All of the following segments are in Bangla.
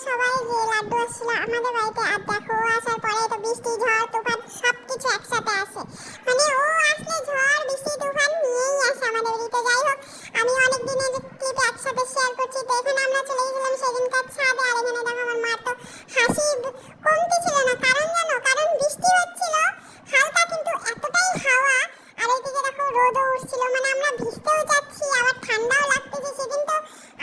সবাই যে লাড্ডু আসছিল আমাদের বাড়িতে, আর দেখো ও আসার পরে তো বৃষ্টি ঝড় তুফান সবকিছু একসাথে আসে। মানে ও আসলে ঝড় বৃষ্টি তুফান নিয়েই আসে আমাদের বাড়িতে। যাই হোক, আমি অনেক দিনের ক্লিপ একসাথে শেয়ার করছি। তো এখানে আমরা চলে গেছিলাম সেদিনকার ছাদে, আর এখানে দেখো আমার মা তো হাসি কমতি ছিল না। কারণ জানো, কারণ বৃষ্টি হচ্ছিল হালকা, কিন্তু এতটাই হাওয়া, আর এইদিকে দেখো রোদও উঠছিল। মানে আমরা ভিজতেও যাচ্ছি আবার ঠান্ডাও লাগতেছে। সেদিন তো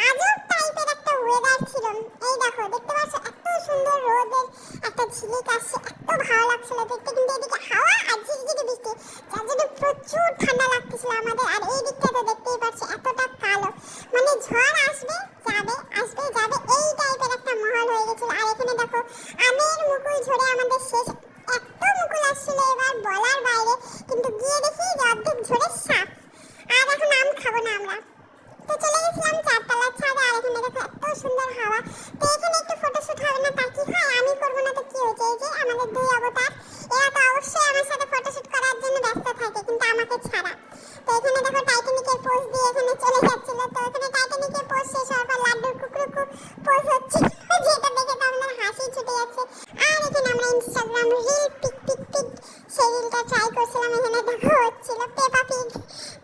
আজব টাইপের একটা ওয়েদার ছিল। এই দেখো দেখতে পাচ্ছ এত সুন্দর রোদের একটা ঝিলিক আসছে, এত ভালো লাগছিল দেখতে। কিন্তু এদিকে হাওয়া আর ঝিরঝিরি বৃষ্টি, যার জন্য প্রচুর ঠান্ডা লাগতেছিল আমাদের। আর এই দিকটা তো দেখতেই পাচ্ছ এতটা কালো, মানে ঝড় আসবে যাবে আসবে যাবে এই টাইপের একটা মহল হয়ে গেছিল। আর এখানে দেখো আমের মুকুল ঝরে আমাদের শেষ, এত মুকুল আসছিল এবার বলার বাইরে। কিন্তু গিয়ে দেখি যে অর্ধেক ঝরে সাফ। আর এখন আম খাবো না আমরা, তো চলে গেছিলাম চারতলার ছাদে। আর এখানে দেখো এত সুন্দর হাওয়া। তো এখানে একটু ফটোশুট হবে না তা কি হয়, আমি করবো না তো কি হয়েছে? এই যে আমাদের দুই অবতার, এরা তো অবশ্যই আমার সাথে ফটোশুট করার জন্য ব্যস্ত থাকে, কিন্তু আমাকে ছাড়া। তো এখানে দেখো টাইটানিকের পোজ দিয়ে এখানে চলে যাচ্ছিল। তো এখানে টাইটানিকের পোজ শেষ হওয়ার পর লাড্ডুর কুকরুকু পোজ হচ্ছে, যেটা দেখে তো আমাদের হাসি ছুটে যাচ্ছে। আর এখানে আমরা Instagram reel pick pick pick সেই রিলটা ট্রাই করছিলাম। এখানে দেখো হচ্ছিল পেপা পিক।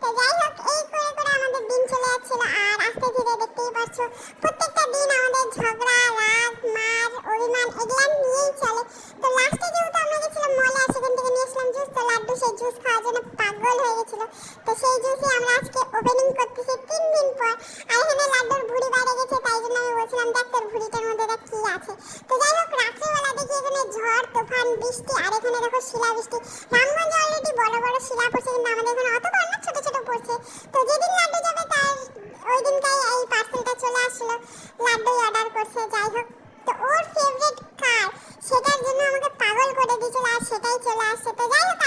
তো যাই হোক, এই করে করে আমাদের দিন চলে যাচ্ছিল। আর আস্তে ধীরে দেখতেই পাচ্ছ প্রত্যেকটা দিন আমাদের ঝগড়া রাগ মার অভিমান এগুলা নিয়েই চলে। তো লাস্টে যেহেতু আমরা গেছিলাম মলে, আর সেখান থেকে নিয়ে আসলাম জুস। তো লাড্ডু সেই জুস খাওয়ার জন্য পাগল হয়ে গেছিল। তো সেই জুসই আমরা আজকে ওপেনিং করতেছি 3 দিন পর। আর এখানে লাড্ডুর ভুঁড়ি বাইরে গেছে, তাই জন্য আমি বলছিলাম দেখ তোর ভুঁড়িটার মধ্যে দেখ কি আছে। তো যাই হোক, রাত্রিবেলা দেখি এখানে ঝড় তুফান বৃষ্টি, আর এখানে দেখো শিলা বৃষ্টি। রামগঞ্জে অলরেডি বড় বড় শিলা পড়ছে, কিন্তু আমাদের এখানে অত বড় না, ছোট ছোট পড়ছে। তো যেদিন লাড্ডু যাবে তার ওই দিনটাই এই পার্সেলটা চলে আসলো, লাড্ডুই অর্ডার করছে। যাই হোক, তো ওর ফেভারিট কার সেটার জন্য আমাকে পাগল করে দিয়েছিল, আর সেটাই চলে আসছে। তো যাই হোক,